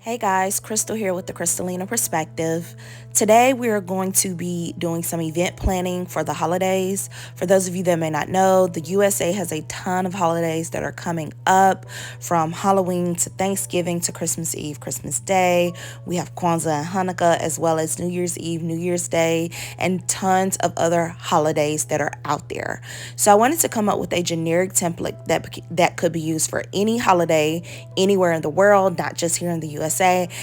Hey guys, Crystal here with the Crystalina Perspective. Today we are going to be doing some event planning for the holidays. For those of you that may not know, the USA has a ton of holidays that are coming up, from Halloween to Thanksgiving to Christmas Eve, Christmas Day. We have Kwanzaa and Hanukkah, as well as New Year's Eve, New Year's Day, and tons of other holidays that are out there. So I wanted to come up with a generic template that could be used for any holiday anywhere in the world, not just here in the USA.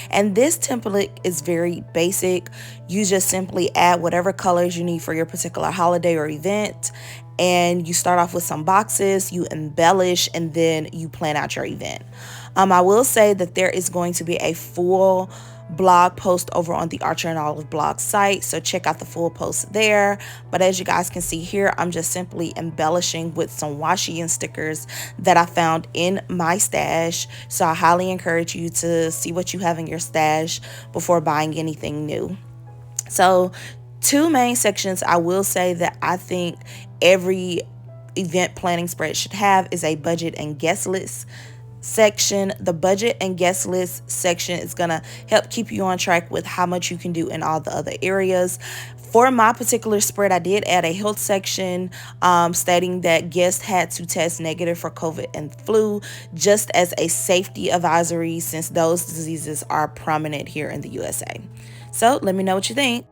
And this template is very basic. You just simply add whatever colors you need for your particular holiday or event. And you start off with some boxes, you embellish, and then you plan out your event. I will say that there is going to be a full blog post over on the Archer and Olive blog site, so check out the full post there. But as you guys can see here, I'm just simply embellishing with some washi and stickers that I found in my stash. So I highly encourage you to see what you have in your stash before buying anything new. So two main sections I will say that I think every event planning spread should have is a budget and guest list section. The budget and guest list section is going to help keep you on track with how much you can do in all the other areas. For my particular spread, I did add a health section stating that guests had to test negative for COVID and flu, just as a safety advisory, since those diseases are prominent here in the USA. So let me know what you think.